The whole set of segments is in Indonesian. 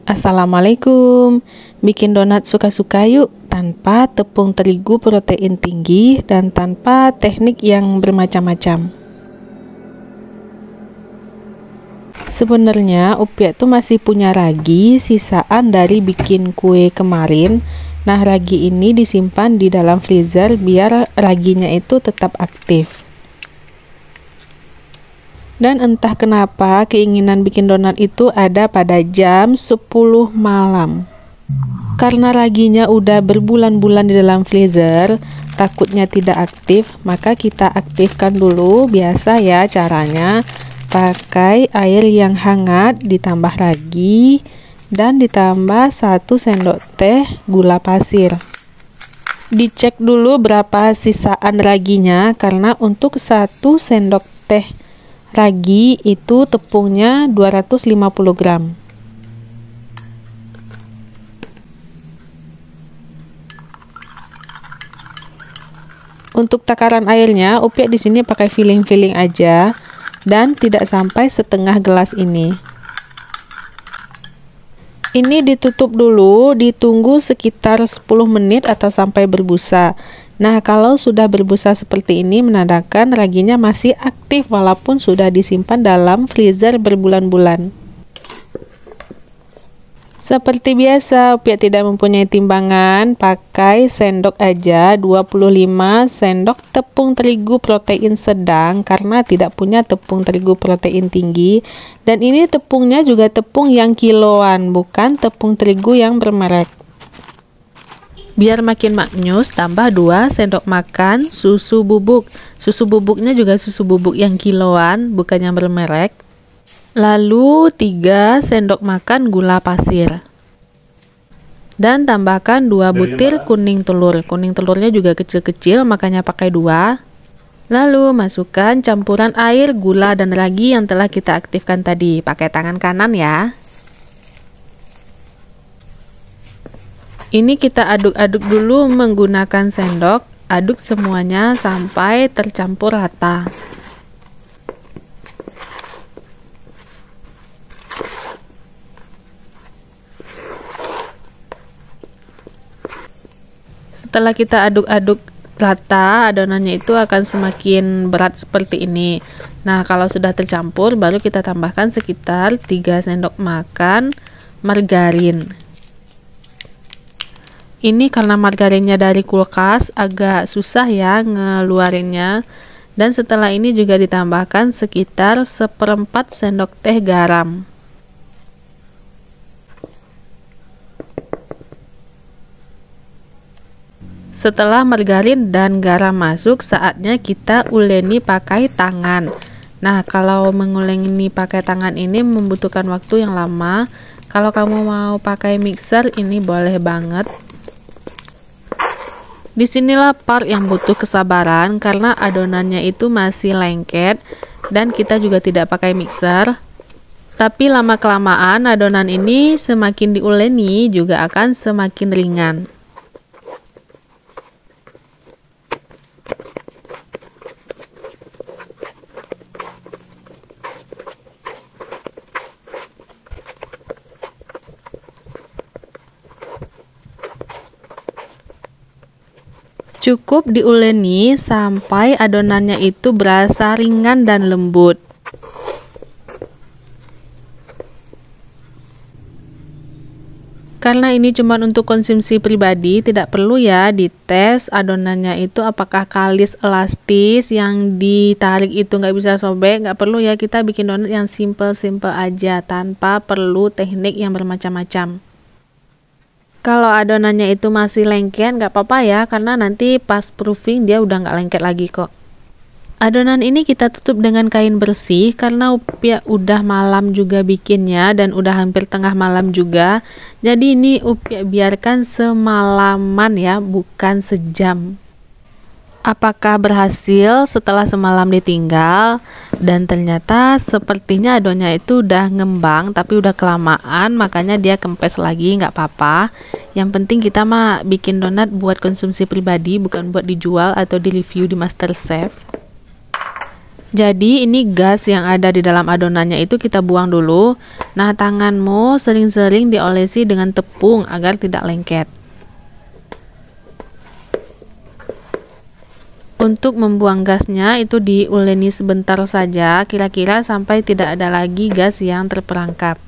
Assalamualaikum. Bikin donat suka-suka yuk, tanpa tepung terigu protein tinggi dan tanpa teknik yang bermacam-macam. Sebenarnya Upia tuh masih punya ragi sisaan dari bikin kue kemarin. Nah, ragi ini disimpan di dalam freezer biar raginya itu tetap aktif. Dan entah kenapa keinginan bikin donat itu ada pada jam 10 malam. Karena raginya udah berbulan-bulan di dalam freezer, takutnya tidak aktif, maka kita aktifkan dulu. Biasa ya caranya, pakai air yang hangat ditambah ragi dan ditambah 1 sendok teh gula pasir. Dicek dulu berapa sisaan raginya, karena untuk 1 sendok teh ragi itu tepungnya 250 gram. Untuk takaran airnya, Upia di sini pakai filling-filling aja dan tidak sampai setengah gelas ini. Ini ditutup dulu, ditunggu sekitar 10 menit atau sampai berbusa. Nah, kalau sudah berbusa seperti ini menandakan raginya masih aktif walaupun sudah disimpan dalam freezer berbulan-bulan. Seperti biasa, Upia tidak mempunyai timbangan, pakai sendok aja, 25 sendok tepung terigu protein sedang karena tidak punya tepung terigu protein tinggi. Dan ini tepungnya juga tepung yang kiloan, bukan tepung terigu yang bermerek. Biar makin maknyus, tambah 2 sendok makan susu bubuk. Susu bubuknya juga susu bubuk yang kiloan, bukan yang bermerek. Lalu 3 sendok makan gula pasir. Dan tambahkan 2 butir kuning telur. Kuning telurnya juga kecil-kecil, makanya pakai 2. Lalu masukkan campuran air, gula, dan ragi yang telah kita aktifkan tadi. Pakai tangan kanan ya. Ini kita aduk-aduk dulu menggunakan sendok, aduk semuanya sampai tercampur rata. Setelah kita aduk-aduk rata, adonannya itu akan semakin berat seperti ini. Nah, kalau sudah tercampur, baru kita tambahkan sekitar 3 sendok makan margarin. Ini karena margarinnya dari kulkas agak susah ya ngeluarinnya. Dan setelah ini juga ditambahkan sekitar 1/4 sendok teh garam. Setelah margarin dan garam masuk, saatnya kita uleni pakai tangan. Nah, kalau menguleni pakai tangan ini membutuhkan waktu yang lama. Kalau kamu mau pakai mixer, ini boleh banget. Disinilah part yang butuh kesabaran karena adonannya itu masih lengket dan kita juga tidak pakai mixer. Tapi lama-kelamaan adonan ini semakin diuleni juga akan semakin ringan. Cukup diuleni sampai adonannya itu berasa ringan dan lembut. Karena ini cuma untuk konsumsi pribadi, tidak perlu ya dites adonannya itu apakah kalis elastis yang ditarik itu nggak bisa sobek. Nggak perlu ya, kita bikin donat yang simple-simple aja tanpa perlu teknik yang bermacam-macam. Kalau adonannya itu masih lengket, nggak apa-apa ya, karena nanti pas proofing dia udah nggak lengket lagi kok. Adonan ini kita tutup dengan kain bersih karena Upia udah malam juga bikinnya dan udah hampir tengah malam juga. Jadi ini Upia biarkan semalaman ya, bukan sejam. Apakah berhasil setelah semalam ditinggal? Dan ternyata sepertinya adonannya itu udah ngembang tapi udah kelamaan, makanya dia kempes lagi. Nggak apa-apa, yang penting kita mah bikin donat buat konsumsi pribadi, bukan buat dijual atau di review di MasterChef. Jadi ini gas yang ada di dalam adonannya itu kita buang dulu. Nah, tanganmu sering-sering diolesi dengan tepung agar tidak lengket. Untuk membuang gasnya itu diuleni sebentar saja, kira-kira sampai tidak ada lagi gas yang terperangkap.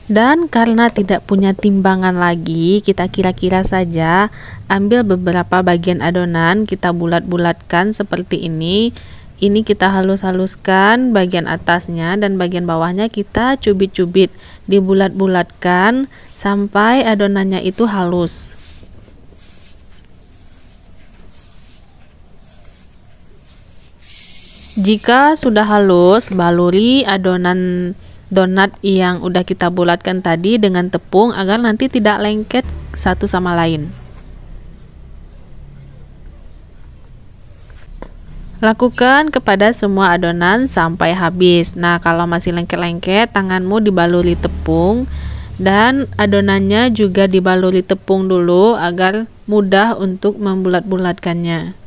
Dan karena tidak punya timbangan lagi, kita kira-kira saja ambil beberapa bagian adonan, kita bulat-bulatkan seperti ini. Ini kita halus-haluskan bagian atasnya dan bagian bawahnya kita cubit-cubit, dibulat-bulatkan sampai adonannya itu halus. Jika sudah halus, baluri adonan donat yang udah kita bulatkan tadi dengan tepung agar nanti tidak lengket satu sama lain. Lakukan kepada semua adonan sampai habis. Nah, kalau masih lengket-lengket, tanganmu dibaluri tepung dan adonannya juga dibaluri tepung dulu agar mudah untuk membulat-bulatkannya.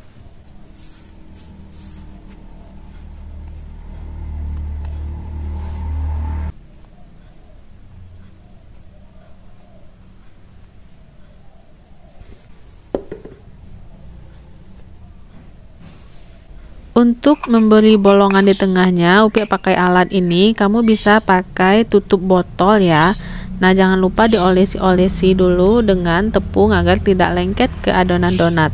Untuk memberi bolongan di tengahnya, Upi pakai alat ini. Kamu bisa pakai tutup botol ya. Nah, jangan lupa diolesi-olesi dulu dengan tepung agar tidak lengket ke adonan donat.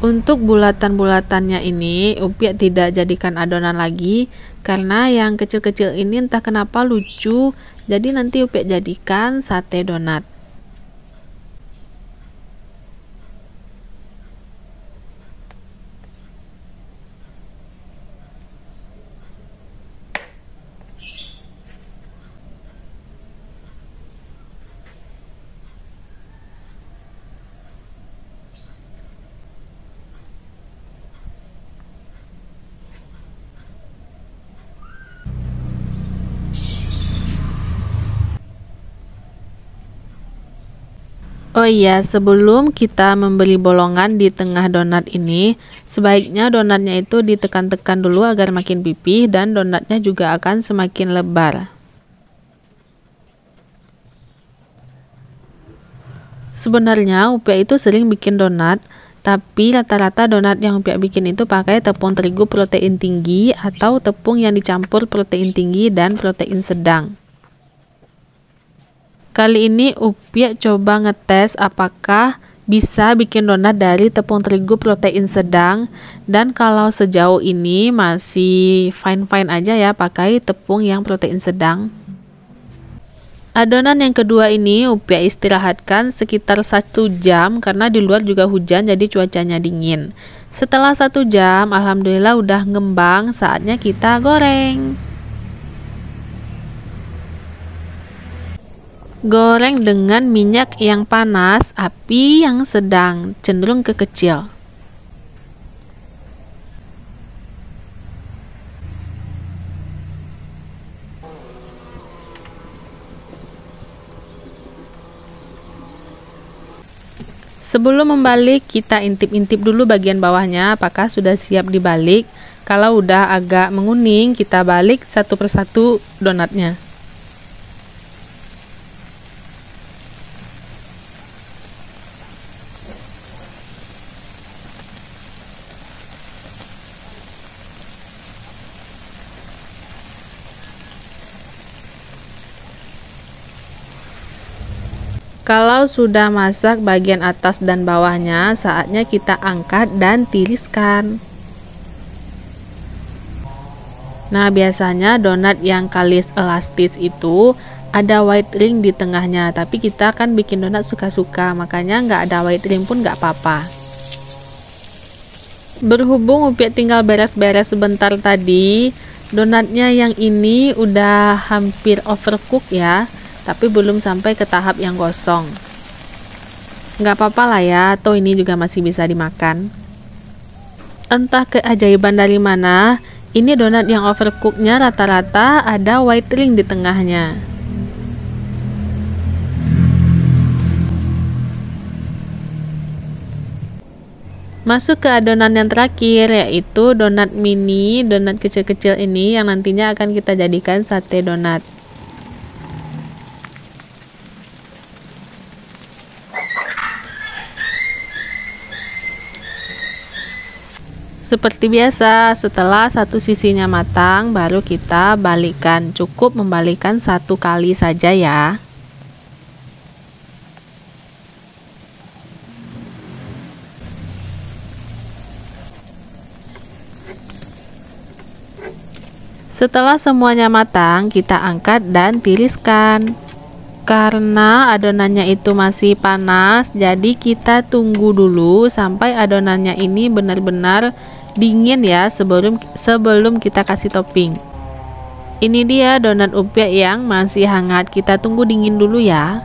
Untuk bulatan-bulatannya ini, Upi tidak jadikan adonan lagi karena yang kecil-kecil ini entah kenapa lucu. Jadi nanti Upi jadikan sate donat. Oh iya, sebelum kita memberi bolongan di tengah donat ini, sebaiknya donatnya itu ditekan-tekan dulu agar makin pipih dan donatnya juga akan semakin lebar. Sebenarnya Upia itu sering bikin donat, tapi rata-rata donat yang Upia bikin itu pakai tepung terigu protein tinggi atau tepung yang dicampur protein tinggi dan protein sedang. Kali ini Upia coba ngetes apakah bisa bikin donat dari tepung terigu protein sedang, dan kalau sejauh ini masih fine-fine aja ya pakai tepung yang protein sedang. Adonan yang kedua ini Upia istirahatkan sekitar 1 jam karena di luar juga hujan jadi cuacanya dingin. Setelah 1 jam, alhamdulillah udah ngembang, saatnya kita goreng. Goreng dengan minyak yang panas, api yang sedang, cenderung ke kecil. Sebelum membalik, kita intip-intip dulu bagian bawahnya apakah sudah siap dibalik. Kalau udah agak menguning, kita balik satu persatu donatnya. Kalau sudah masak bagian atas dan bawahnya, saatnya kita angkat dan tiriskan. Nah, biasanya donat yang kalis elastis itu ada white ring di tengahnya, tapi kita kan bikin donat suka-suka, makanya nggak ada white ring pun nggak apa-apa. Berhubung Upia tinggal beres-beres sebentar tadi, donatnya yang ini udah hampir overcook ya, tapi belum sampai ke tahap yang gosong. Nggak apa-apa lah ya, atau ini juga masih bisa dimakan. Entah keajaiban dari mana, ini donat yang overcooknya rata-rata ada white ring di tengahnya. Masuk ke adonan yang terakhir, yaitu donat mini, donat kecil-kecil ini yang nantinya akan kita jadikan sate donat. Seperti biasa, setelah satu sisinya matang, baru kita balikkan. Cukup membalikkan satu kali saja ya. Setelah semuanya matang, kita angkat dan tiriskan. Karena adonannya itu masih panas, jadi kita tunggu dulu sampai adonannya ini benar-benar dingin ya sebelum kita kasih topping. Ini dia donat upiak yang masih hangat, kita tunggu dingin dulu ya.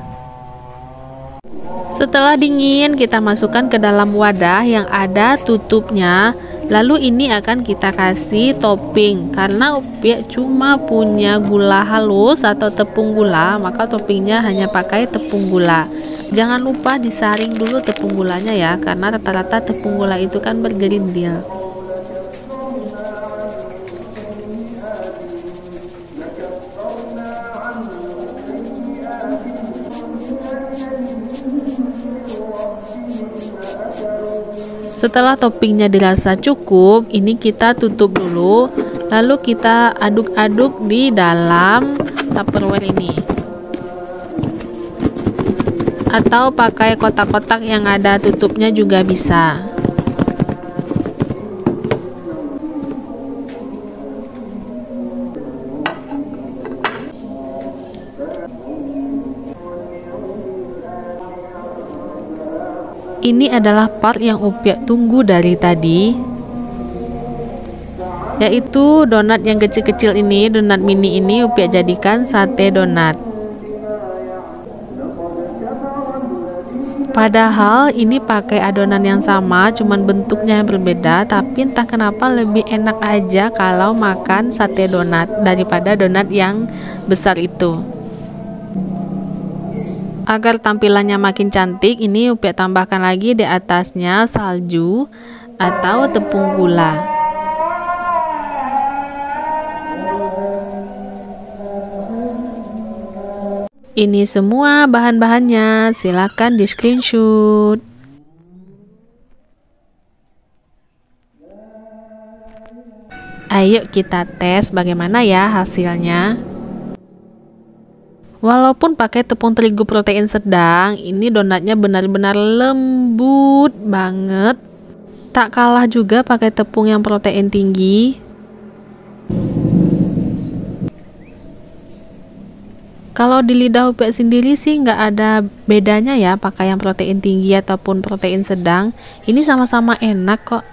Setelah dingin, kita masukkan ke dalam wadah yang ada tutupnya. Lalu ini akan kita kasih topping. Karena upiak cuma punya gula halus atau tepung gula, maka toppingnya hanya pakai tepung gula. Jangan lupa disaring dulu tepung gulanya ya, karena rata-rata tepung gula itu kan bergerindil. Setelah toppingnya dirasa cukup, ini kita tutup dulu, lalu kita aduk-aduk di dalam tupperware ini, atau pakai kotak-kotak yang ada tutupnya juga bisa. Ini adalah part yang upiak tunggu dari tadi, yaitu donat yang kecil-kecil ini, donat mini ini upiak jadikan sate donat. Padahal ini pakai adonan yang sama, cuman bentuknya yang berbeda, tapi entah kenapa lebih enak aja kalau makan sate donat daripada donat yang besar itu. Agar tampilannya makin cantik, ini upiak tambahkan lagi di atasnya salju atau tepung gula. Ini semua bahan-bahannya, silakan di screenshot. Ayo kita tes bagaimana ya hasilnya. Walaupun pakai tepung terigu protein sedang, ini donatnya benar-benar lembut banget. Tak kalah juga pakai tepung yang protein tinggi. Kalau di lidah upiak sendiri sih nggak ada bedanya ya pakai yang protein tinggi ataupun protein sedang. Ini sama-sama enak kok.